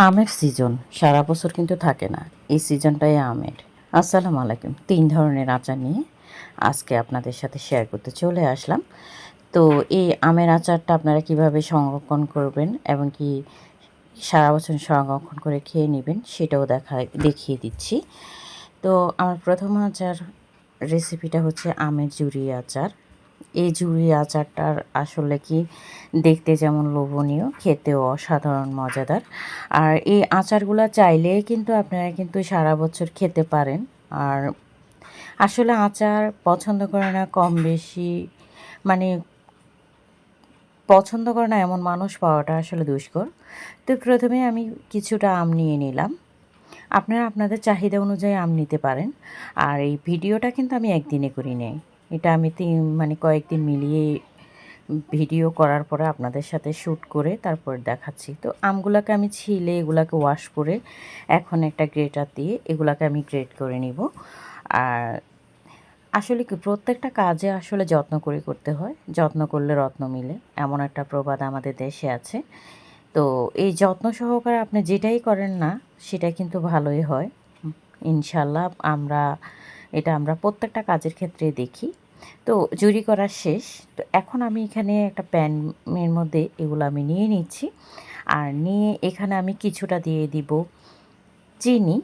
আমের সিজন সারা বছর কিন্তু থাকে না, এই সিজনটাই আমের। আসসালামু আলাইকুম। 3 ধরনের আচার নিয়ে আজকে আপনাদের সাথে শেয়ার করতে চলে আসলাম। তো এই আমের আচারটা আপনারা কিভাবে সংরক্ষণ করবেন এবং কি সারা বছর সংরক্ষণ করে খেয়ে নেবেন সেটাও দেখিয়ে দিচ্ছি। তো আমার প্রথম আচার রেসিপিটা হচ্ছে আমের ঝুরি আচার। এই ঝুরি আচারটার আসলে কি দেখতে যেমন লোভনীয়, খেতেও অসাধারণ মজাদার। আর এই আচারগুলা চাইলে কিন্তু আপনারা কিন্তু সারা বছর খেতে পারেন। আর আসলে আচার পছন্দ করে না কম বেশি, মানে পছন্দ করে না এমন মানুষ পাওয়াটা আসলে দুষ্কর। তো প্রথমে আমি কিছুটা আম নিয়ে নিলাম। আপনারা আপনাদের চাহিদা অনুযায়ী আম নিতে পারেন। আর এই ভিডিওটা কিন্তু আমি একদিনে করি নাই। এটা আমি মানে কয়েকদিন মিলিয়ে ভিডিও করার পরে আপনাদের সাথে শ্যুট করে তারপর দেখাচ্ছি। তো আমগুলাকে আমি ছিলে এগুলাকে ওয়াশ করে এখন একটা গ্রেটার দিয়ে এগুলাকে আমি গ্রেট করে নিব। আর আসলে কি প্রত্যেকটা কাজে আসলে যত্ন করে করতে হয়, যত্ন করলে রত্ন মিলে, এমন একটা প্রবাদ আমাদের দেশে আছে। তো এই যত্ন সহকারে আপনি যেটাই করেন না সেটা কিন্তু ভালোই হয় ইনশাল্লাহ। আমরা প্রত্যেকটা কাজের ক্ষেত্রে দেখি। তো জুড়ি করা শেষ। তো এখন আমি এখানে একটা প্যানের মধ্যে এগুলো আমি নিয়ে নিচ্ছি। আর নিয়ে এখানে আমি কিছুটা দিয়ে দিব চিনি।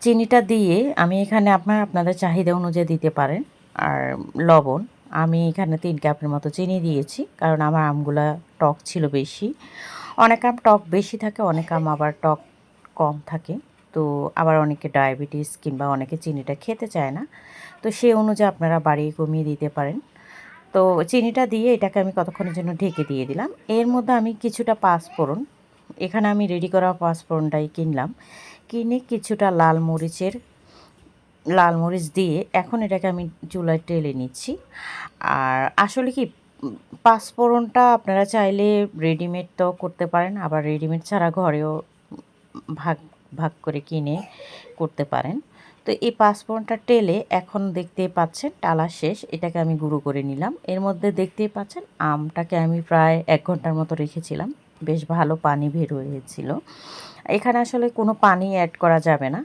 চিনিটা দিয়ে আমি এখানে আপনাদের চাহিদা অনুযায়ী দিতে পারেন। আর লবণ আমি এখানে 3 কাপের মতো চিনি দিয়েছি, কারণ আমার আমগুলা টক ছিল বেশি। অনেক আম টক বেশি থাকে, অনেক আম আবার টক কম থাকে। তো আবার অনেকে ডায়াবেটিস কিংবা অনেকে চিনিটা খেতে চায় না। তো সেই অনুযায়ী আপনারা বাড়িয়ে কমিয়ে দিতে পারেন। তো চিনিটা দিয়ে এটাকে আমি কতক্ষণের জন্য ঢেকে দিয়ে দিলাম। এর মধ্যে আমি কিছুটা পাঁচফোড়ন, এখানে আমি রেডি করা পাঁচফোড়নটাই কিনলাম। কিনে কিছুটা লাল মরিচ দিয়ে এখন এটাকে আমি চুলায় টেলে নিচ্ছি। আর আসলে কি পাঁচফোড়নটা আপনারা চাইলে রেডিমেড তো করতে পারেন, আবার রেডিমেড ছাড়া ঘরেও ভাগ ভাগ করে কিনে করতে পারেন। তো এই পাঁচফোড়নটা টেলে এখন দেখতেই পাচ্ছেন টালা শেষ, এটাকে আমি গুঁড়ো করে নিলাম। এর মধ্যে দেখতেই পাচ্ছেন আমটাকে আমি প্রায় 1 ঘন্টার মতো রেখেছিলাম, বেশ ভালো পানি বের হয়েছিল। এখানে আসলে কোনো পানি অ্যাড করা যাবে না।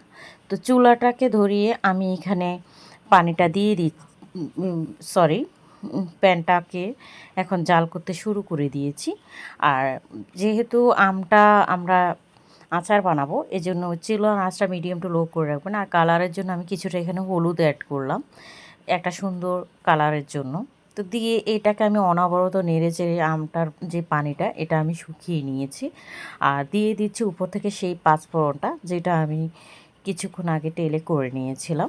তো চুলাটাকে ধরিয়ে আমি এখানে পানিটা দিয়ে সরি প্যানটাকে এখন জাল করতে শুরু করে দিয়েছি। আর যেহেতু আমটা আমরা আচার বানাবো, এজন্য চুলার আঁচটা মিডিয়াম টু লো করে রাখবেন। আর কালারের জন্য আমি কিছুটা এখানে হলুদ অ্যাড করলাম একটা সুন্দর কালারের জন্য। তো দিয়ে এটাকে আমি অনবরত নেড়ে চেড়ে আমটার যে পানিটা এটা আমি শুকিয়ে নিয়েছি। আর দিয়ে দিচ্ছি উপর থেকে সেই পাঁচফোড়নটা যেটা আমি কিছুক্ষণ আগে তেলে করে নিয়েছিলাম।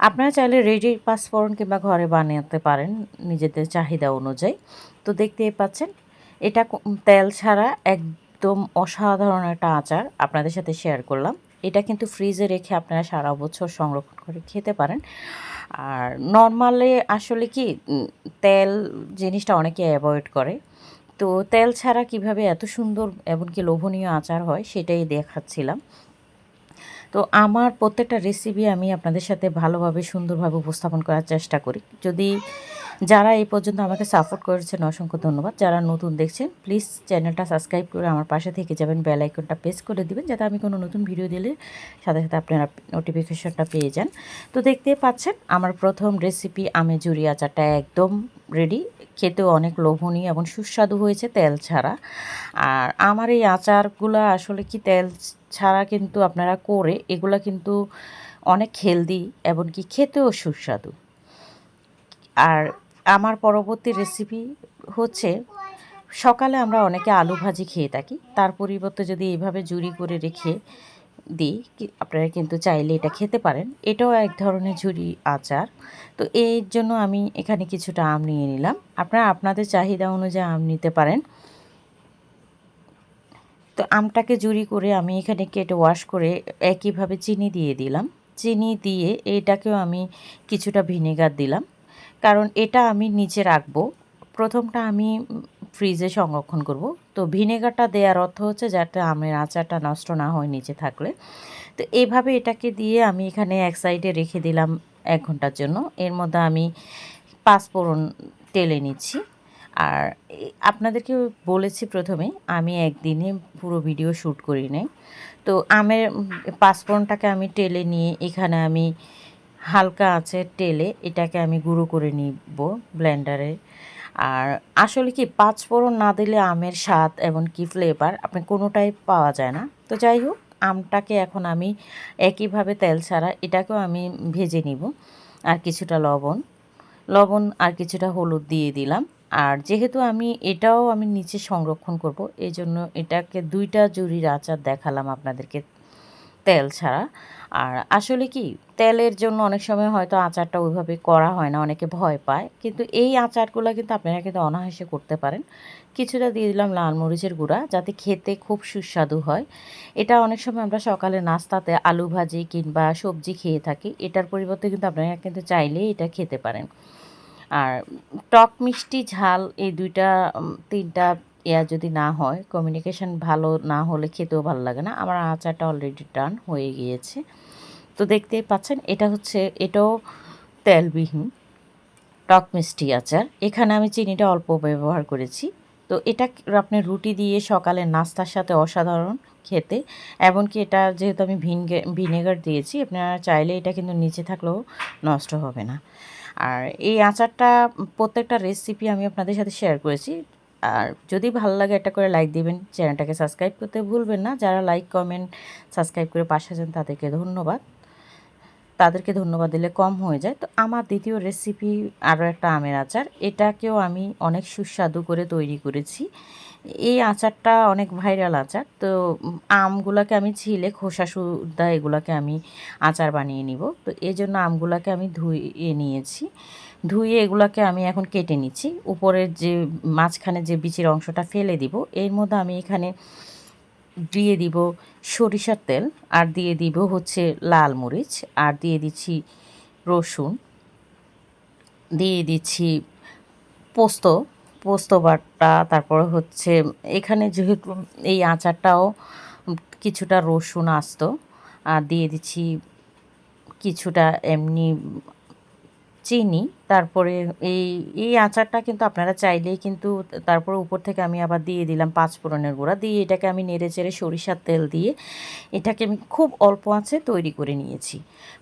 আপনারা চাইলে রেডি পাঁচফোড়ন কিংবা ঘরে বানাতে পারেন নিজেদের চাহিদা অনুযায়ী। তো দেখতেই পাচ্ছেন এটা তেল ছাড়া একদম অসাধারণ একটা আচার আপনাদের সাথে শেয়ার করলাম। এটা কিন্তু ফ্রিজে রেখে আপনারা সারা বছর সংরক্ষণ করে খেতে পারেন। আর নরমালে আসলে কি তেল জিনিসটা অনেকে অ্যাভয়েড করে। তো তেল ছাড়া কিভাবে এত সুন্দর এমনকি লোভনীয় আচার হয় সেটাই দেখাচ্ছিলাম। তো আমার প্রত্যেকটা রেসিপি আমি আপনাদের সাথে ভালোভাবে সুন্দরভাবে উপস্থাপন করার চেষ্টা করি। যারা এই পর্যন্ত আমাকে সাপোর্ট করেছেন অসংখ্য ধন্যবাদ। যারা নতুন দেখছেন প্লিজ চ্যানেলটা সাবস্ক্রাইব করে আমার পাশে থেকে যাবেন, বেল আইকনটা প্রেস করে দিবেন যাতে আমি কোনো নতুন ভিডিও দিলে সাথে সাথে আপনারা নোটিফিকেশনটা পেয়ে যান। তো দেখতেই পাচ্ছেন আমার প্রথম রেসিপি আমের ঝুরি আচারটা একদম রেডি। খেতেও অনেক লোভনীয় এবং সুস্বাদু হয়েছে তেল ছাড়া। আর আমার এই আচারগুলো আসলে কি তেল ছাড়া কিন্তু আপনারা করে এগুলা কিন্তু অনেক হেলদি এমনকি খেতেও সুস্বাদু। আর আমার পরবর্তী রেসিপি হচ্ছে সকালে আমরা অনেকে আলু ভাজি খেয়ে থাকি, তার পরিবর্তে যদি এইভাবে ঝুরি করে রেখে দিই আপনারা কিন্তু চাইলে এটা খেতে পারেন। এটাও এক ধরনের ঝুরি আচার। তো এর জন্য আমি এখানে কিছুটা আম নিয়ে নিলাম, আপনারা আপনাদের চাহিদা অনুযায়ী আম নিতে পারেন। তো আমটাকে ঝুরি করে আমি এখানে কেটে ওয়াশ করে একইভাবে চিনি দিয়ে দিলাম। চিনি দিয়ে এটাকেও আমি কিছুটা ভিনেগার দিলাম, কারণ এটা আমি নিচে রাখবো। প্রথমটা আমি ফ্রিজে সংরক্ষণ করব। তো ভিনেগারটা দেওয়ার অর্থ হচ্ছে যাতে আমের আচারটা নষ্ট না হয় নিচে থাকলে। তো এইভাবে এটাকে দিয়ে আমি এখানে এক সাইডে রেখে দিলাম 1 ঘন্টার জন্য। এর মধ্যে আমি পাঁচফোড়ন তেলে নিচ্ছি। আর আপনাদেরকে বলেছি প্রথমেই আমি একদিনে পুরো ভিডিও শ্যুট করি নাই। তো আমের পাঁচফোড়নটাকে আমি টেলে নিয়ে এখানে আমি হালকা আঁচে টেলে এটাকে আমি গুঁড়ো করে নিব ব্লেন্ডারে। আর আসলে কি পাঁচফোড়ন না দিলে আমের স্বাদ এমনকি ফ্লেভার আপনি কোনোটাই পাওয়া যায় না। তো যাই হোক, আমটাকে এখন আমি একইভাবে তেল ছাড়া এটাকেও আমি ভেজে নিব। আর কিছুটা লবণ আর কিছুটা হলুদ দিয়ে দিলাম। আর যেহেতু এটাও আমি নিচে সংরক্ষণ করব, এজন্য এটাকে ২টা জুড়ির আচার দেখালাম আপনাদেরকে তেল ছাড়া। আর আসলে কি তেলের জন্য অনেক সময় হয়তো আচারটা ওইভাবে করা হয় না, অনেকে ভয় পায়। কিন্তু এই আচারগুলো কিন্তু আপনারা কিন্তু অনায়াসে করতে পারেন। কিছুটা দিয়ে দিলাম লাল মরিচের গুঁড়া যাতে খেতে খুব সুস্বাদু হয়। এটা অনেক সময় আমরা সকালে নাস্তাতে আলু ভাজি কিংবা সবজি খেয়ে থাকি। এটার পরিবর্তে কিন্তু আপনারা কিন্তু চাইলেই এটা খেতে পারেন। আর টক মিষ্টি ঝাল এই ২টা ৩টা যদি না হয়, কমিউনিকেশন ভালো না হলে খেতেও ভালো লাগে না। আমার আচারটা অলরেডি ডান হয়ে গিয়েছে। তো দেখতেই পাচ্ছেন এটাও তেলবিহীন টক মিষ্টি আচার। এখানে আমি চিনিটা অল্প ব্যবহার করেছি। তো এটা আপনি রুটি দিয়ে সকালের নাস্তার সাথে অসাধারণ খেতে। এমনকি এটা যেহেতু আমি ভিনেগার দিয়েছি, আপনারা চাইলে এটা কিন্তু নিচে থাকলেও নষ্ট হবে না। আর এই আচারটা প্রত্যেকটা রেসিপি আমি আপনাদের সাথে শেয়ার করেছি। আর যদি ভালো লাগে একটা করে লাইক দিবেন, চ্যানেলটাকে সাবস্ক্রাইব করতে ভুলবেন না। যারা লাইক, কমেন্ট, সাবস্ক্রাইব করে পাশে আছেন তাদেরকে ধন্যবাদ দিলে কম হয়ে যায়। তো আমার দ্বিতীয় রেসিপি আরও একটা আমের আচার। এটাকেও আমি অনেক সুস্বাদু করে তৈরি করেছি। এই আচারটা অনেক ভাইরাল আচার। তো আমগুলাকে আমি ছিলে খোসা সুদ্ধা এগুলাকে আমি আচার বানিয়ে নিব। তো এজন্য আমগুলাকে আমি ধুয়ে নিয়েছি। ধুয়ে এগুলাকে আমি এখন কেটে নিচ্ছি। উপরের যে মাঝখানে যে বিচির অংশটা ফেলে দিব। এর মধ্যে আমি এখানে দিয়ে দিব সরিষার তেল, আর দিয়ে দিব হচ্ছে লাল মরিচ, আর দিয়ে দিচ্ছি রসুন, দিয়ে দিচ্ছি পোস্ত পোস্ত বাটা। তারপরে হচ্ছে এখানে যেহেতু এই আচারটাও কিছুটা রসুন আস্ত, আর দিয়ে দিচ্ছি কিছুটা এমনি চিনি। তারপরে এই এই আচারটা কিন্তু আপনারা চাইলেই কিন্তু তারপরে উপর থেকে আমি আবার দিয়ে দিলাম পাঁচফোড়নের গুঁড়া দিয়ে এটাকে আমি নেড়েচেড়ে সরিষার তেল দিয়ে এটাকে আমি খুব অল্প আঁচে তৈরি করে নিয়েছি।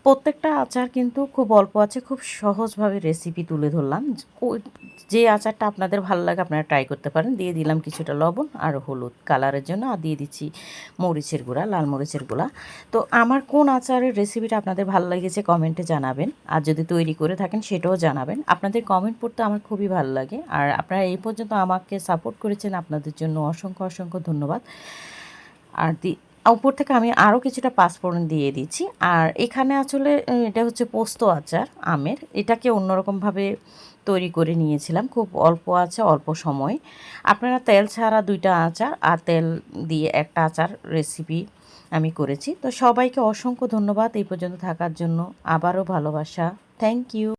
প্রত্যেকটা আচার কিন্তু খুব অল্প আঁচে খুব সহজভাবে রেসিপি তুলে ধরলাম। যে আচারটা আপনাদের ভালো লাগে আপনারা ট্রাই করতে পারেন। দিয়ে দিলাম কিছুটা লবণ আর হলুদ কালারের জন্য, আর দিয়ে দিচ্ছি মরিচের গুঁড়া, লাল মরিচের গুঁড়া। তো আমার কোন আচারের রেসিপিটা আপনাদের ভালো লেগেছে কমেন্টে জানাবেন। আর যদি তৈরি করে থাকেন সেটাও জানাবেন। আপনাদের কমেন্ট পড়তে আমার খুবই ভালো লাগে। আর আপনারা এই পর্যন্ত আমাকে সাপোর্ট করেছেন, আপনাদের জন্য অসংখ্য অসংখ্য ধন্যবাদ। আর উপর থেকে আমি আরও কিছুটা পাঁচফোড়ন দিয়ে দিচ্ছি। আর এখানে আসলে এটা হচ্ছে পোস্ত আচার আমের। এটাকে অন্যরকমভাবে তৈরি করে নিয়েছিলাম খুব অল্প আছে অল্প সময়। আপনারা তেল ছাড়া ২টা আচার আর তেল দিয়ে একটা আচার রেসিপি আমি করেছি। তো সবাইকে অসংখ্য ধন্যবাদ এই পর্যন্ত থাকার জন্য। আবারও ভালোবাসা। Thank you.